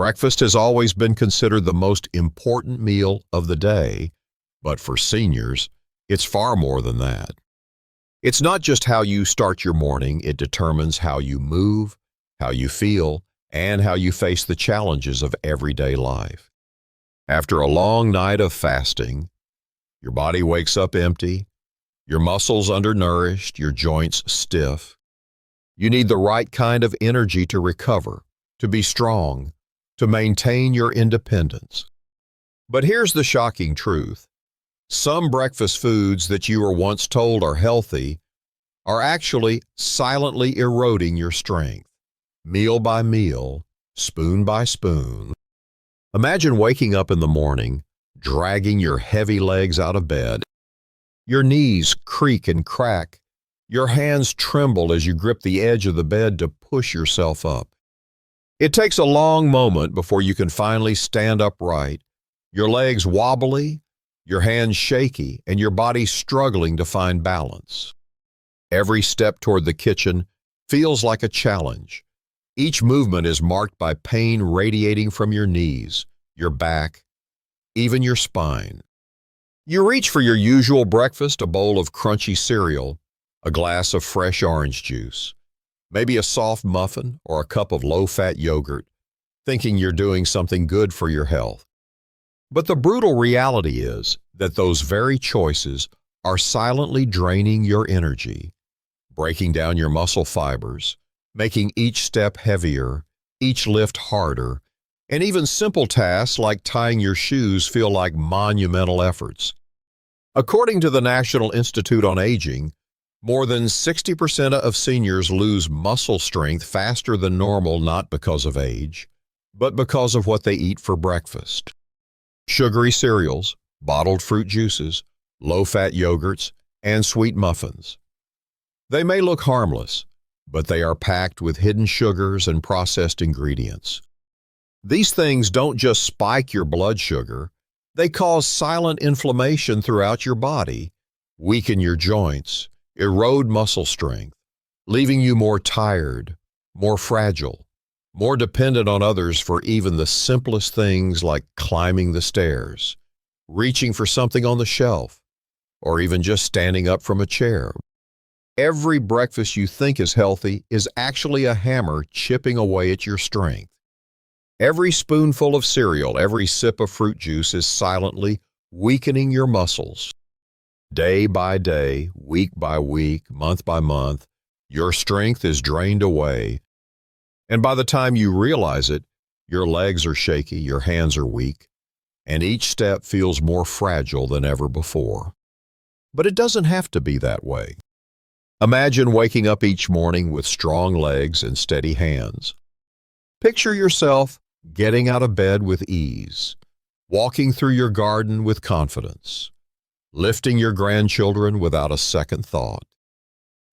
Breakfast has always been considered the most important meal of the day, but for seniors, it's far more than that. It's not just how you start your morning, it determines how you move, how you feel, and how you face the challenges of everyday life. After a long night of fasting, your body wakes up empty, your muscles undernourished, your joints stiff. You need the right kind of energy to recover, to be strong, to maintain your independence. But here's the shocking truth. Some breakfast foods that you were once told are healthy are actually silently eroding your strength, meal by meal, spoon by spoon. Imagine waking up in the morning, dragging your heavy legs out of bed. Your knees creak and crack. Your hands tremble as you grip the edge of the bed to push yourself up. It takes a long moment before you can finally stand upright, your legs wobbly, your hands shaky, and your body struggling to find balance. Every step toward the kitchen feels like a challenge. Each movement is marked by pain radiating from your knees, your back, even your spine. You reach for your usual breakfast, a bowl of crunchy cereal, a glass of fresh orange juice, maybe a soft muffin or a cup of low-fat yogurt, thinking you're doing something good for your health. But the brutal reality is that those very choices are silently draining your energy, breaking down your muscle fibers, making each step heavier, each lift harder, and even simple tasks like tying your shoes feel like monumental efforts. According to the National Institute on Aging, more than 60% of seniors lose muscle strength faster than normal, not because of age, but because of what they eat for breakfast. Sugary cereals, bottled fruit juices, low-fat yogurts, and sweet muffins. They may look harmless, but they are packed with hidden sugars and processed ingredients. These things don't just spike your blood sugar, they cause silent inflammation throughout your body, weaken your joints, erode muscle strength, leaving you more tired, more fragile, more dependent on others for even the simplest things like climbing the stairs, reaching for something on the shelf, or even just standing up from a chair. Every breakfast you think is healthy is actually a hammer chipping away at your strength. Every spoonful of cereal, every sip of fruit juice is silently weakening your muscles. Day by day, week by week, month by month, your strength is drained away. And by the time you realize it, your legs are shaky, your hands are weak, and each step feels more fragile than ever before. But it doesn't have to be that way. Imagine waking up each morning with strong legs and steady hands. Picture yourself getting out of bed with ease, walking through your garden with confidence, lifting your grandchildren without a second thought.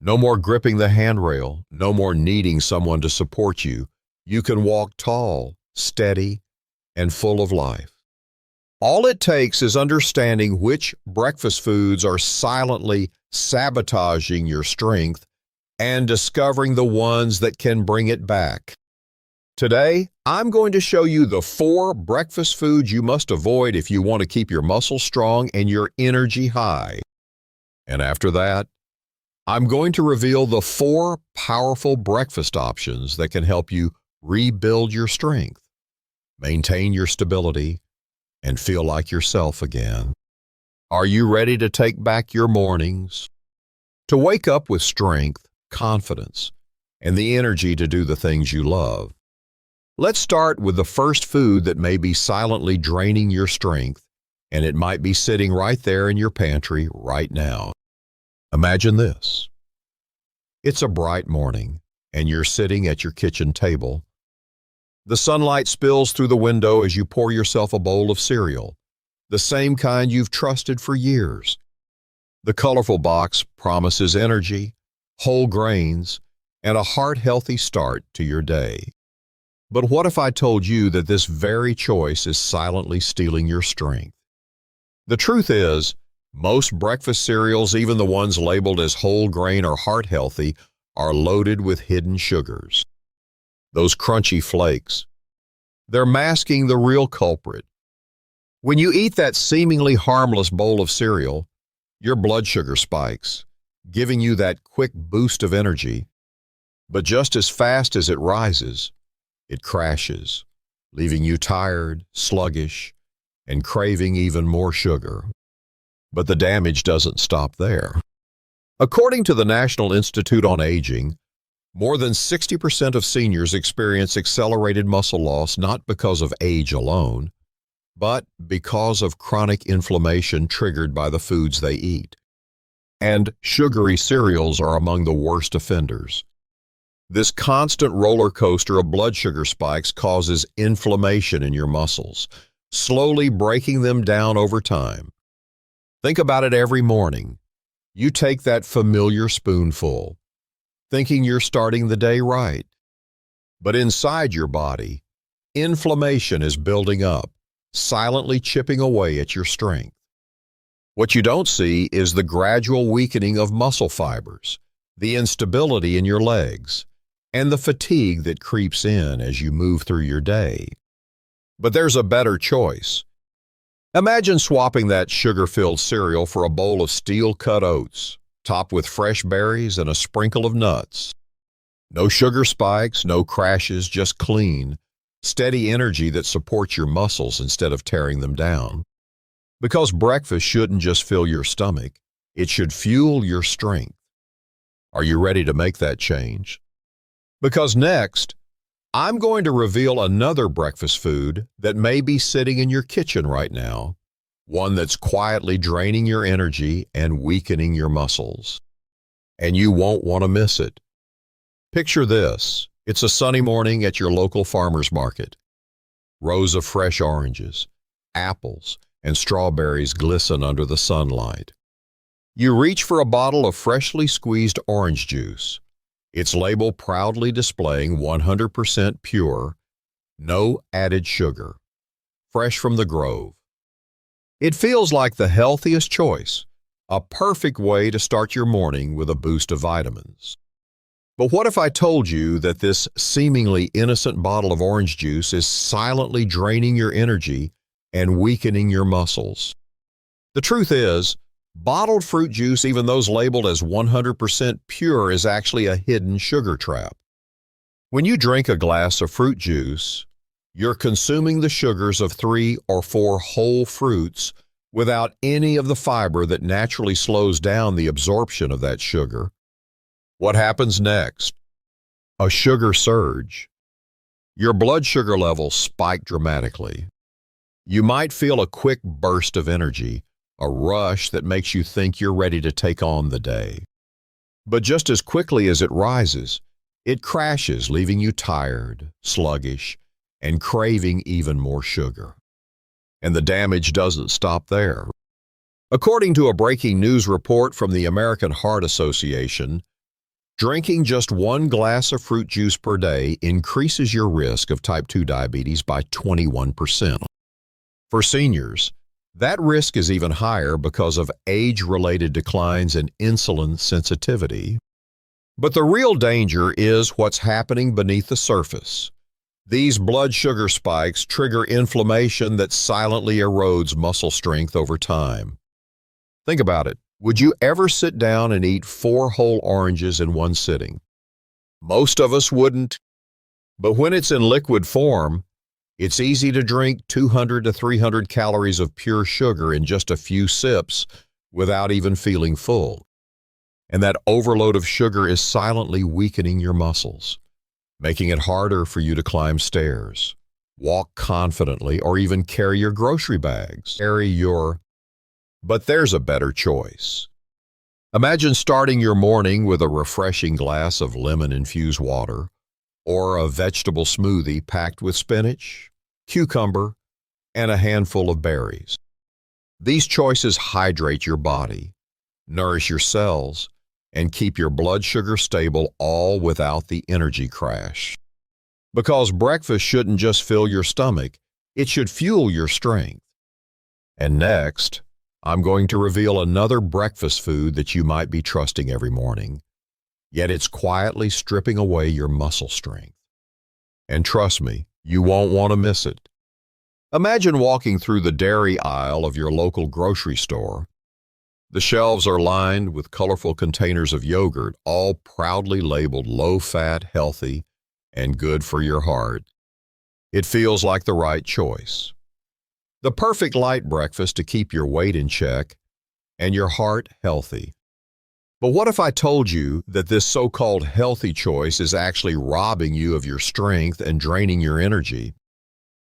No more gripping the handrail, no more needing someone to support you. You can walk tall, steady, and full of life. All it takes is understanding which breakfast foods are silently sabotaging your strength and discovering the ones that can bring it back. Today, I'm going to show you the 4 breakfast foods you must avoid if you want to keep your muscles strong and your energy high. And after that, I'm going to reveal the 4 powerful breakfast options that can help you rebuild your strength, maintain your stability, and feel like yourself again. Are you ready to take back your mornings? To wake up with strength, confidence, and the energy to do the things you love? Let's start with the first food that may be silently draining your strength, and it might be sitting right there in your pantry right now. Imagine this. It's a bright morning, and you're sitting at your kitchen table. The sunlight spills through the window as you pour yourself a bowl of cereal, the same kind you've trusted for years. The colorful box promises energy, whole grains, and a heart-healthy start to your day. But what if I told you that this very choice is silently stealing your strength? The truth is, most breakfast cereals, even the ones labeled as whole grain or heart-healthy, are loaded with hidden sugars. Those crunchy flakes, They're masking the real culprit. When you eat that seemingly harmless bowl of cereal, your blood sugar spikes, giving you that quick boost of energy. But just as fast as it rises, it crashes, leaving you tired, sluggish, and craving even more sugar. But the damage doesn't stop there. According to the National Institute on Aging, more than 60% of seniors experience accelerated muscle loss not because of age alone, but because of chronic inflammation triggered by the foods they eat. And sugary cereals are among the worst offenders. This constant roller coaster of blood sugar spikes causes inflammation in your muscles, slowly breaking them down over time. Think about it every morning. You take that familiar spoonful, thinking you're starting the day right. But inside your body, inflammation is building up, silently chipping away at your strength. What you don't see is the gradual weakening of muscle fibers, the instability in your legs, and the fatigue that creeps in as you move through your day. But there's a better choice. Imagine swapping that sugar-filled cereal for a bowl of steel-cut oats, topped with fresh berries and a sprinkle of nuts. No sugar spikes, no crashes, just clean, steady energy that supports your muscles instead of tearing them down. Because breakfast shouldn't just fill your stomach, it should fuel your strength. Are you ready to make that change? Because next, I'm going to reveal another breakfast food that may be sitting in your kitchen right now, one that's quietly draining your energy and weakening your muscles. And you won't want to miss it. Picture this. It's a sunny morning at your local farmer's market. Rows of fresh oranges, apples, and strawberries glisten under the sunlight. You reach for a bottle of freshly squeezed orange juice. Its label proudly displaying 100% pure, no added sugar, fresh from the grove. It feels like the healthiest choice, a perfect way to start your morning with a boost of vitamins. But what if I told you that this seemingly innocent bottle of orange juice is silently draining your energy and weakening your muscles? The truth is, bottled fruit juice, even those labeled as 100% pure, is actually a hidden sugar trap. When you drink a glass of fruit juice, you're consuming the sugars of 3 or 4 whole fruits without any of the fiber that naturally slows down the absorption of that sugar. What happens next? A sugar surge. Your blood sugar levels spike dramatically. You might feel a quick burst of energy, a rush that makes you think you're ready to take on the day. But just as quickly as it rises, it crashes, leaving you tired, sluggish, and craving even more sugar. And the damage doesn't stop there. According to a breaking news report from the American Heart Association, drinking just 1 glass of fruit juice per day increases your risk of type 2 diabetes by 21%. For seniors, that risk is even higher because of age-related declines in insulin sensitivity. But the real danger is what's happening beneath the surface. These blood sugar spikes trigger inflammation that silently erodes muscle strength over time. Think about it. Would you ever sit down and eat 4 whole oranges in one sitting? Most of us wouldn't. But when it's in liquid form, it's easy to drink 200 to 300 calories of pure sugar in just a few sips without even feeling full. And that overload of sugar is silently weakening your muscles, making it harder for you to climb stairs, walk confidently, or even carry your grocery bags. But there's a better choice. Imagine starting your morning with a refreshing glass of lemon-infused water or a vegetable smoothie packed with spinach, cucumber, and a handful of berries. These choices hydrate your body, nourish your cells, and keep your blood sugar stable, all without the energy crash. Because breakfast shouldn't just fill your stomach, it should fuel your strength. And next, I'm going to reveal another breakfast food that you might be trusting every morning, yet it's quietly stripping away your muscle strength. And trust me, You won't want to miss it. Imagine walking through the dairy aisle of your local grocery store. The shelves are lined with colorful containers of yogurt, all proudly labeled low-fat, healthy, and good for your heart. It feels like the right choice. The perfect light breakfast to keep your weight in check and your heart healthy. But what if I told you that this so-called healthy choice is actually robbing you of your strength and draining your energy?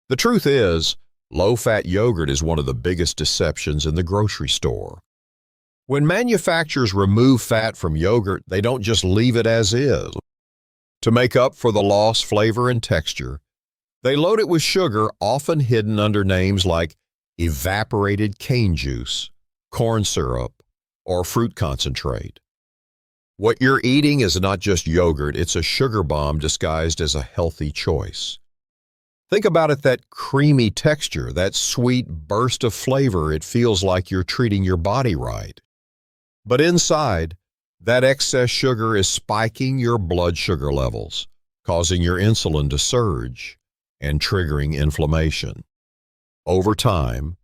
The truth is, low-fat yogurt is one of the biggest deceptions in the grocery store. When manufacturers remove fat from yogurt, they don't just leave it as is. To make up for the lost flavor and texture, they load it with sugar, often hidden under names like evaporated cane juice, corn syrup, or fruit concentrate. What you're eating is not just yogurt, it's a sugar bomb disguised as a healthy choice. Think about it, that creamy texture, that sweet burst of flavor, it feels like you're treating your body right. But inside, that excess sugar is spiking your blood sugar levels, causing your insulin to surge and triggering inflammation. Over time,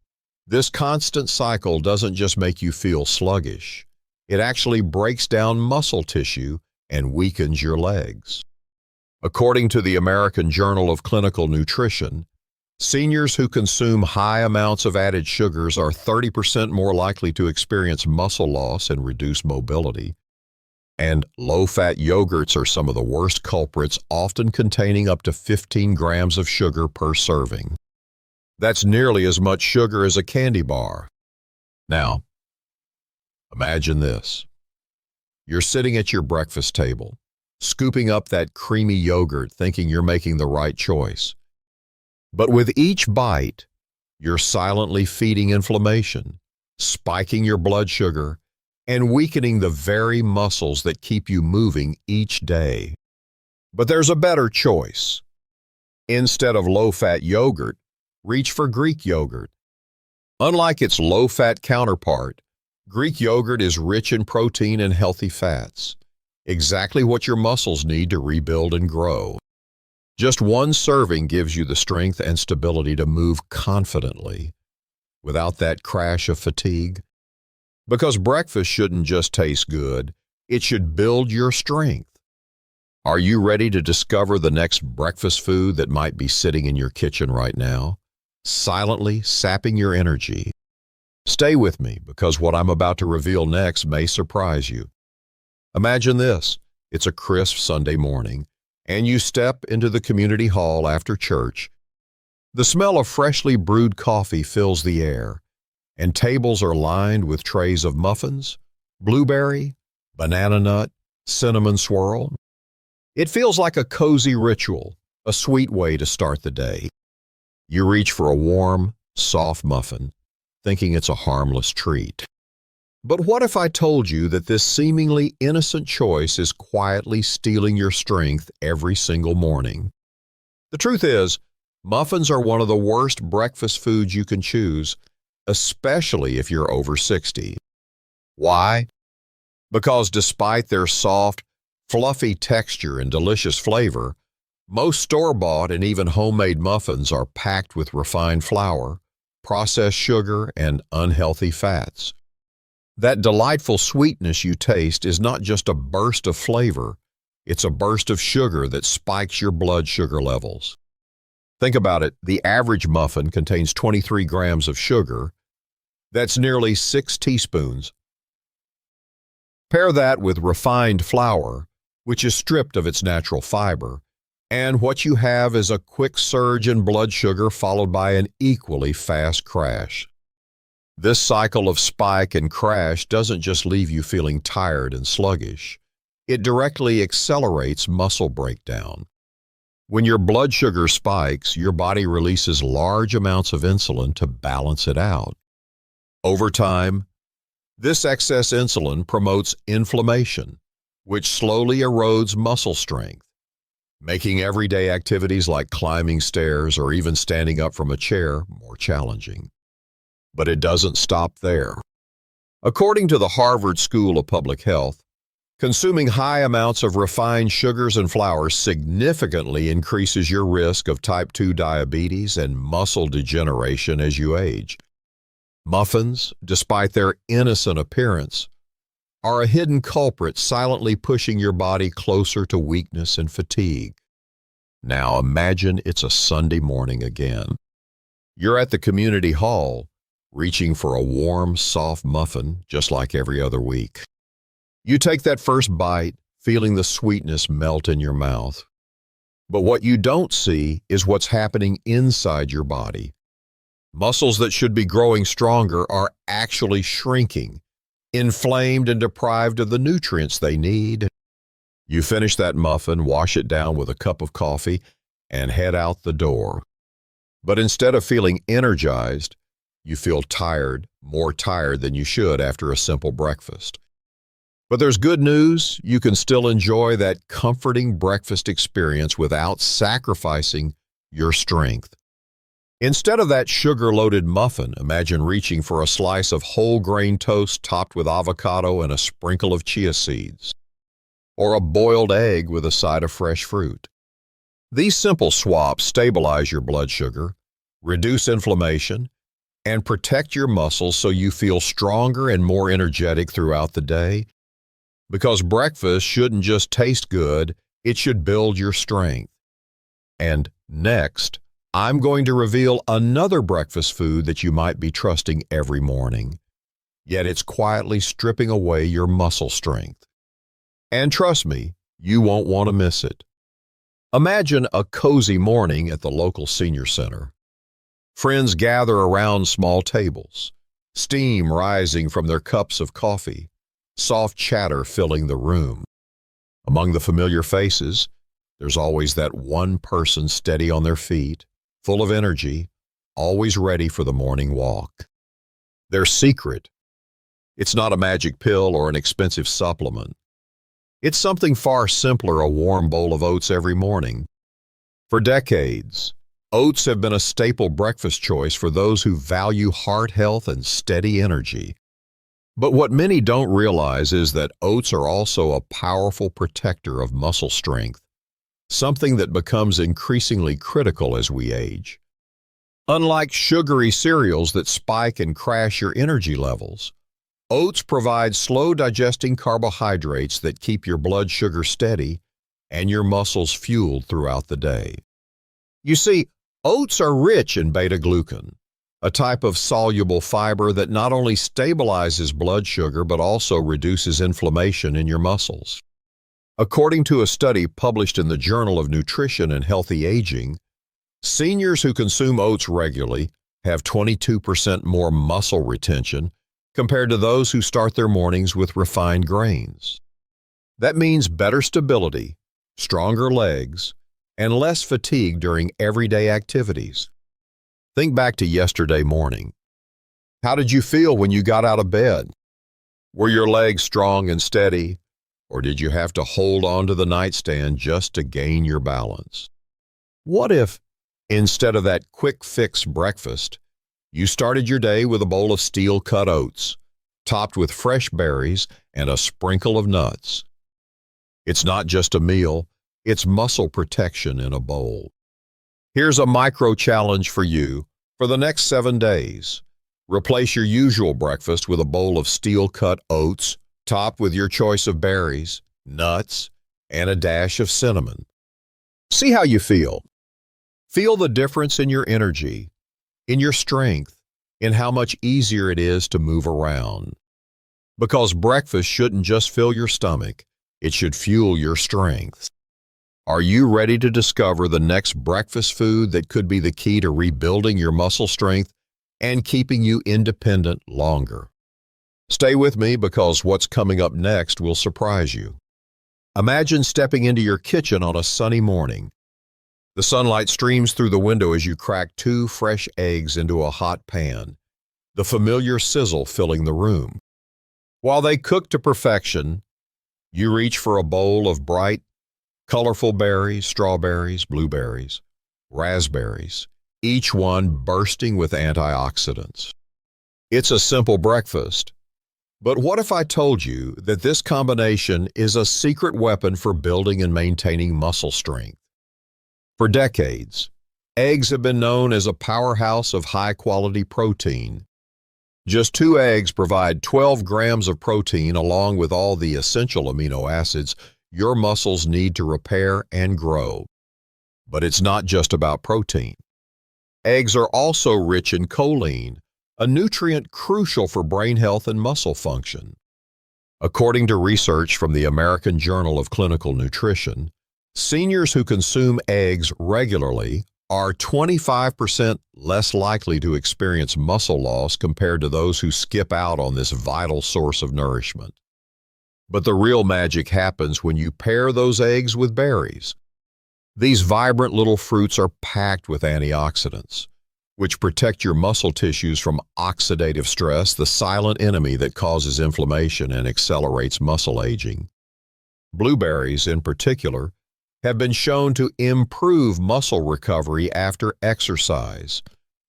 this constant cycle doesn't just make you feel sluggish. It actually breaks down muscle tissue and weakens your legs. According to the American Journal of Clinical Nutrition, seniors who consume high amounts of added sugars are 30% more likely to experience muscle loss and reduced mobility. And low-fat yogurts are some of the worst culprits, often containing up to 15 grams of sugar per serving. That's nearly as much sugar as a candy bar. Now, imagine this. You're sitting at your breakfast table, scooping up that creamy yogurt, thinking you're making the right choice. But with each bite, you're silently feeding inflammation, spiking your blood sugar, and weakening the very muscles that keep you moving each day. But there's a better choice. Instead of low-fat yogurt, reach for Greek yogurt. Unlike its low-fat counterpart, Greek yogurt is rich in protein and healthy fats, exactly what your muscles need to rebuild and grow. Just one serving gives you the strength and stability to move confidently, without that crash of fatigue. Because breakfast shouldn't just taste good, it should build your strength. Are you ready to discover the next breakfast food that might be sitting in your kitchen right now, silently sapping your energy? Stay with me, because what I'm about to reveal next may surprise you. Imagine this. It's a crisp Sunday morning, and you step into the community hall after church. The smell of freshly brewed coffee fills the air, and tables are lined with trays of muffins, blueberry, banana nut, cinnamon swirl. It feels like a cozy ritual, a sweet way to start the day. You reach for a warm, soft muffin, thinking it's a harmless treat. But what if I told you that this seemingly innocent choice is quietly stealing your strength every single morning? The truth is, muffins are one of the worst breakfast foods you can choose, especially if you're over 60. Why? Because despite their soft, fluffy texture and delicious flavor, most store-bought and even homemade muffins are packed with refined flour, processed sugar, and unhealthy fats. That delightful sweetness you taste is not just a burst of flavor, it's a burst of sugar that spikes your blood sugar levels. Think about it, the average muffin contains 23 grams of sugar. That's nearly 6 teaspoons. Pair that with refined flour, which is stripped of its natural fiber, and what you have is a quick surge in blood sugar followed by an equally fast crash. This cycle of spike and crash doesn't just leave you feeling tired and sluggish. It directly accelerates muscle breakdown. When your blood sugar spikes, your body releases large amounts of insulin to balance it out. Over time, this excess insulin promotes inflammation, which slowly erodes muscle strength, making everyday activities like climbing stairs or even standing up from a chair more challenging. But it doesn't stop there. According to the Harvard School of Public Health, Consuming high amounts of refined sugars and flours significantly increases your risk of type 2 diabetes and muscle degeneration as you age. Muffins, despite their innocent appearance, are a hidden culprit silently pushing your body closer to weakness and fatigue. Now imagine it's a Sunday morning again. You're at the community hall, reaching for a warm, soft muffin just like every other week. You take that first bite, feeling the sweetness melt in your mouth. But what you don't see is what's happening inside your body. Muscles that should be growing stronger are actually shrinking, inflamed and deprived of the nutrients they need. You finish that muffin, wash it down with a cup of coffee, and head out the door. But instead of feeling energized, you feel tired, more tired than you should after a simple breakfast. But there's good news. You can still enjoy that comforting breakfast experience without sacrificing your strength. Instead of that sugar-loaded muffin, imagine reaching for a slice of whole grain toast topped with avocado and a sprinkle of chia seeds, or a boiled egg with a side of fresh fruit. These simple swaps stabilize your blood sugar, reduce inflammation, and protect your muscles so you feel stronger and more energetic throughout the day. Because breakfast shouldn't just taste good, it should build your strength. And next, I'm going to reveal another breakfast food that you might be trusting every morning, yet it's quietly stripping away your muscle strength. And trust me, you won't want to miss it. Imagine a cozy morning at the local senior center. Friends gather around small tables, steam rising from their cups of coffee, soft chatter filling the room. Among the familiar faces, there's always that one person steady on their feet, full of energy, always ready for the morning walk. Their secret, it's not a magic pill or an expensive supplement. It's something far simpler, a warm bowl of oats every morning. For decades, oats have been a staple breakfast choice for those who value heart health and steady energy. But what many don't realize is that oats are also a powerful protector of muscle strength, something that becomes increasingly critical as we age. Unlike sugary cereals that spike and crash your energy levels, oats provide slow-digesting carbohydrates that keep your blood sugar steady and your muscles fueled throughout the day. You see, oats are rich in beta-glucan, a type of soluble fiber that not only stabilizes blood sugar but also reduces inflammation in your muscles. According to a study published in the Journal of Nutrition and Healthy Aging, seniors who consume oats regularly have 22% more muscle retention compared to those who start their mornings with refined grains. That means better stability, stronger legs, and less fatigue during everyday activities. Think back to yesterday morning. How did you feel when you got out of bed? Were your legs strong and steady, or did you have to hold on to the nightstand just to gain your balance? What if, instead of that quick-fix breakfast, you started your day with a bowl of steel-cut oats, topped with fresh berries and a sprinkle of nuts? It's not just a meal, it's muscle protection in a bowl. Here's a micro-challenge for you. For the next 7 days, replace your usual breakfast with a bowl of steel-cut oats, topped with your choice of berries, nuts, and a dash of cinnamon. See how you feel. Feel the difference in your energy, in your strength, in how much easier it is to move around. Because breakfast shouldn't just fill your stomach, it should fuel your strength. Are you ready to discover the next breakfast food that could be the key to rebuilding your muscle strength and keeping you independent longer? Stay with me because what's coming up next will surprise you. Imagine stepping into your kitchen on a sunny morning. The sunlight streams through the window as you crack 2 fresh eggs into a hot pan, the familiar sizzle filling the room. While they cook to perfection, you reach for a bowl of bright, colorful berries, strawberries, blueberries, raspberries, each one bursting with antioxidants. It's a simple breakfast, But what if I told you that this combination is a secret weapon for building and maintaining muscle strength? For decades, eggs have been known as a powerhouse of high-quality protein. Just 2 eggs provide 12 grams of protein along with all the essential amino acids your muscles need to repair and grow. But it's not just about protein. Eggs are also rich in choline, a nutrient crucial for brain health and muscle function. According to research from the American Journal of Clinical Nutrition, seniors who consume eggs regularly are 25% less likely to experience muscle loss compared to those who skip out on this vital source of nourishment. But the real magic happens when you pair those eggs with berries. These vibrant little fruits are packed with antioxidants, which protect your muscle tissues from oxidative stress, the silent enemy that causes inflammation and accelerates muscle aging. Blueberries, in particular, have been shown to improve muscle recovery after exercise,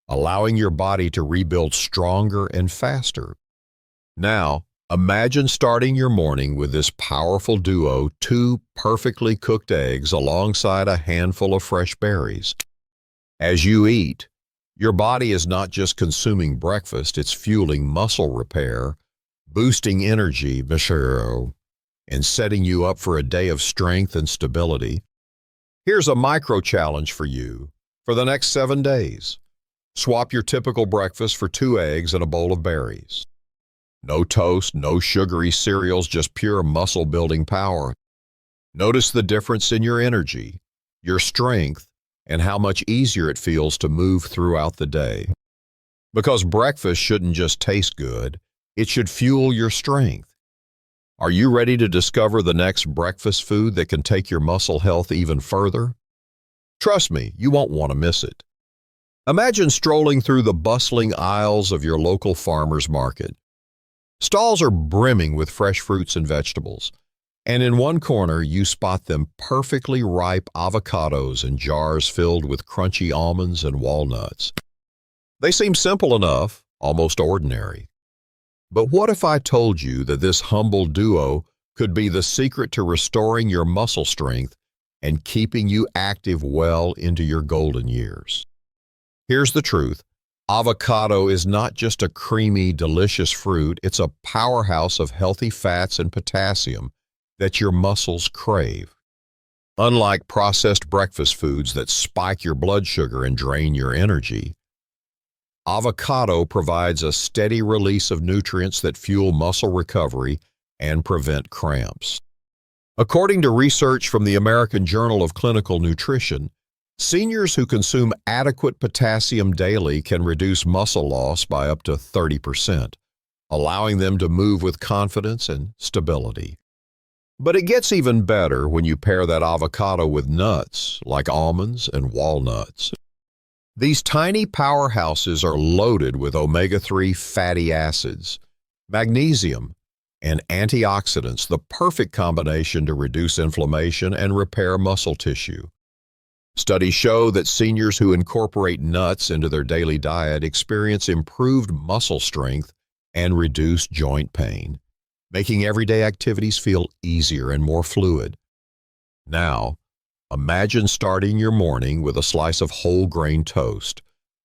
allowing your body to rebuild stronger and faster. Now, imagine starting your morning with this powerful duo, 2 perfectly cooked eggs alongside a handful of fresh berries. As you eat, your body is not just consuming breakfast, it's fueling muscle repair, boosting energy, and setting you up for a day of strength and stability. Here's a micro challenge for you. For the next 7 days, swap your typical breakfast for 2 eggs and a bowl of berries. No toast, no sugary cereals, just pure muscle-building power. Notice the difference in your energy, your strength, and how much easier it feels to move throughout the day. Because breakfast shouldn't just taste good, it should fuel your strength. Are you ready to discover the next breakfast food that can take your muscle health even further? Trust me, you won't want to miss it. Imagine strolling through the bustling aisles of your local farmer's market. Stalls are brimming with fresh fruits and vegetables, and in one corner you spot them perfectly ripe avocados in jars filled with crunchy almonds and walnuts. They seem simple enough, almost ordinary. But what if I told you that this humble duo could be the secret to restoring your muscle strength and keeping you active well into your golden years? Here's the truth. Avocado is not just a creamy, delicious fruit, it's a powerhouse of healthy fats and potassium that your muscles crave. Unlike processed breakfast foods that spike your blood sugar and drain your energy, avocado provides a steady release of nutrients that fuel muscle recovery and prevent cramps. According to research from the American Journal of Clinical Nutrition, seniors who consume adequate potassium daily can reduce muscle loss by up to 30%, allowing them to move with confidence and stability. But it gets even better when you pair that avocado with nuts like almonds and walnuts. These tiny powerhouses are loaded with omega-3 fatty acids, magnesium, and antioxidants, the perfect combination to reduce inflammation and repair muscle tissue. Studies show that seniors who incorporate nuts into their daily diet experience improved muscle strength and reduced joint pain, making everyday activities feel easier and more fluid. Now, imagine starting your morning with a slice of whole grain toast,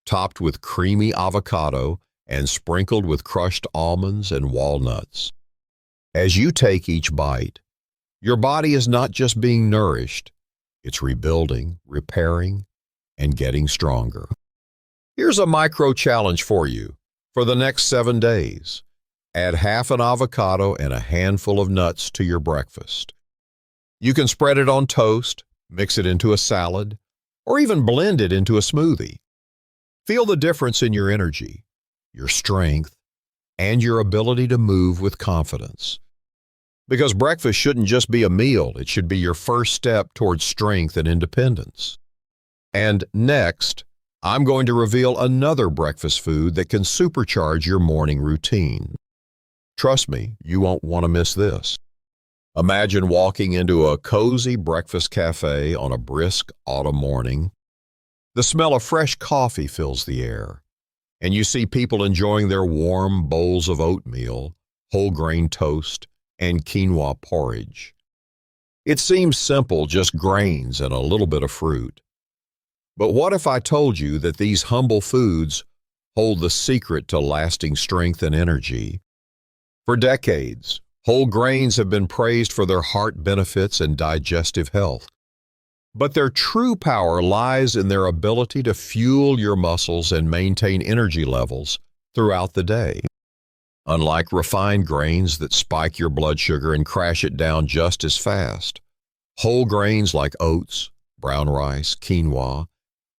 topped with creamy avocado and sprinkled with crushed almonds and walnuts. As you take each bite, your body is not just being nourished, it's rebuilding, repairing, and getting stronger. Here's a micro challenge for you. For the next 7 days, add half an avocado and a handful of nuts to your breakfast. You can spread it on toast, mix it into a salad, or even blend it into a smoothie. Feel the difference in your energy, your strength, and your ability to move with confidence. Because breakfast shouldn't just be a meal, it should be your first step towards strength and independence. And next, I'm going to reveal another breakfast food that can supercharge your morning routine. Trust me, you won't want to miss this. Imagine walking into a cozy breakfast cafe on a brisk autumn morning. The smell of fresh coffee fills the air, and you see people enjoying their warm bowls of oatmeal, whole grain toast, and quinoa porridge. It seems simple, just grains and a little bit of fruit. But what if I told you that these humble foods hold the secret to lasting strength and energy? For decades, whole grains have been praised for their heart benefits and digestive health. But their true power lies in their ability to fuel your muscles and maintain energy levels throughout the day. Unlike refined grains that spike your blood sugar and crash it down just as fast, whole grains like oats, brown rice, quinoa,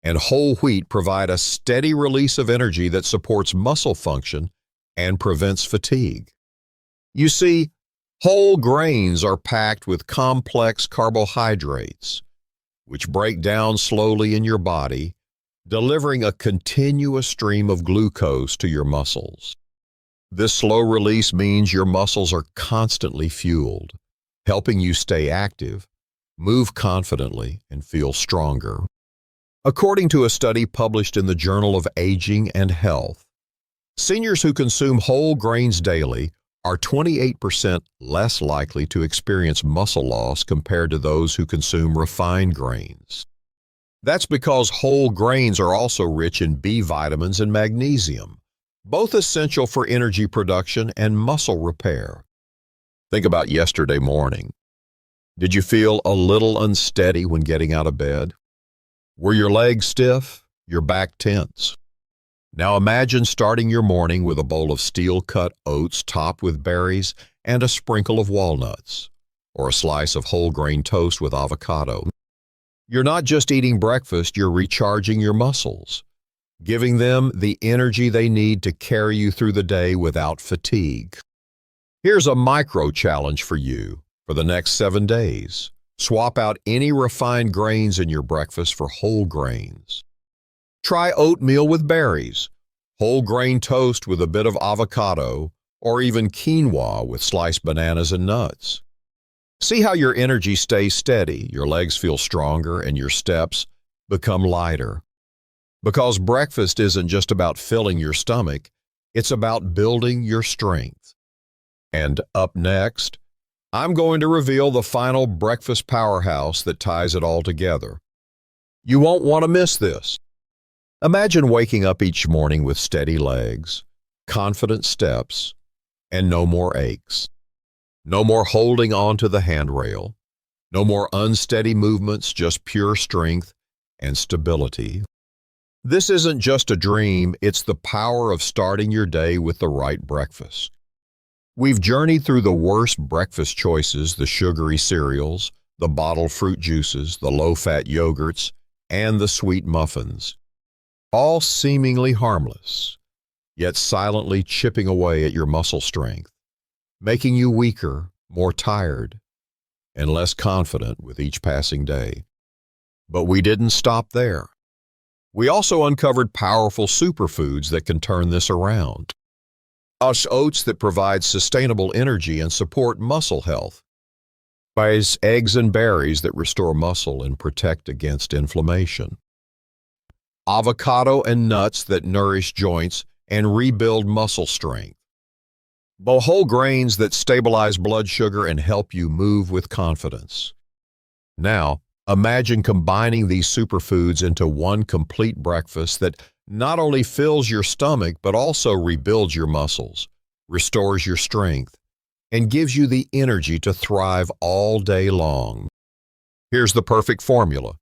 and whole wheat provide a steady release of energy that supports muscle function and prevents fatigue. You see, whole grains are packed with complex carbohydrates, which break down slowly in your body, delivering a continuous stream of glucose to your muscles. This slow release means your muscles are constantly fueled, helping you stay active, move confidently, and feel stronger. According to a study published in the Journal of Aging and Health, seniors who consume whole grains daily are 28% less likely to experience muscle loss compared to those who consume refined grains. That's because whole grains are also rich in B vitamins and magnesium, both essential for energy production and muscle repair. Think about yesterday morning. Did you feel a little unsteady when getting out of bed? Were your legs stiff, your back tense? Now imagine starting your morning with a bowl of steel-cut oats topped with berries and a sprinkle of walnuts, or a slice of whole grain toast with avocado. You're not just eating breakfast, you're recharging your muscles, giving them the energy they need to carry you through the day without fatigue. Here's a micro challenge for you for the next 7 days. Swap out any refined grains in your breakfast for whole grains. Try oatmeal with berries, whole grain toast with a bit of avocado, or even quinoa with sliced bananas and nuts. See how your energy stays steady, your legs feel stronger, and your steps become lighter. Because breakfast isn't just about filling your stomach, it's about building your strength. And up next, I'm going to reveal the final breakfast powerhouse that ties it all together. You won't want to miss this. Imagine waking up each morning with steady legs, confident steps, and no more aches. No more holding on to the handrail. No more unsteady movements, just pure strength and stability. This isn't just a dream, it's the power of starting your day with the right breakfast. We've journeyed through the worst breakfast choices, the sugary cereals, the bottled fruit juices, the low-fat yogurts, and the sweet muffins. All seemingly harmless, yet silently chipping away at your muscle strength, making you weaker, more tired, and less confident with each passing day. But we didn't stop there. We also uncovered powerful superfoods that can turn this around. Oats that provide sustainable energy and support muscle health. Eggs and berries that restore muscle and protect against inflammation. Avocado and nuts that nourish joints and rebuild muscle strength. Whole grains that stabilize blood sugar and help you move with confidence. Now, imagine combining these superfoods into one complete breakfast that not only fills your stomach but also rebuilds your muscles, restores your strength, and gives you the energy to thrive all day long. Here's the perfect formula.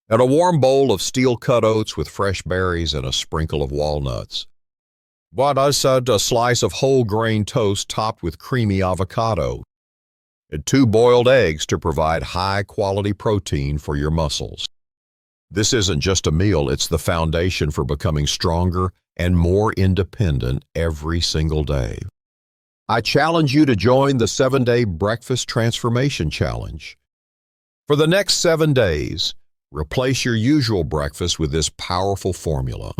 Add a warm bowl of steel-cut oats with fresh berries and a sprinkle of walnuts. Add a slice of whole grain toast topped with creamy avocado. Add 2 boiled eggs to provide high-quality protein for your muscles. This isn't just a meal, it's the foundation for becoming stronger and more independent every single day. I challenge you to join the 7-Day Breakfast Transformation Challenge. For the next 7 days, replace your usual breakfast with this powerful formula.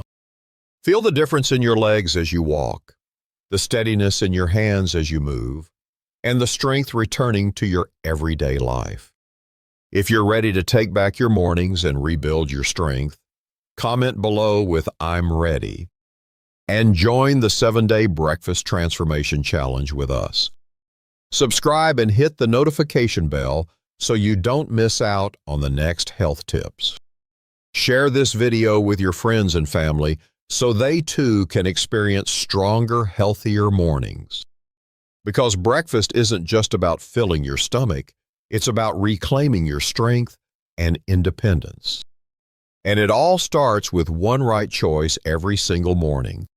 Feel the difference in your legs as you walk, the steadiness in your hands as you move, and the strength returning to your everyday life. If you're ready to take back your mornings and rebuild your strength, comment below with "I'm ready." and join the 7-Day Breakfast Transformation Challenge with us. Subscribe and hit the notification bell so you don't miss out on the next health tips. Share this video with your friends and family so they too can experience stronger, healthier mornings. Because breakfast isn't just about filling your stomach, it's about reclaiming your strength and independence. And it all starts with one right choice every single morning.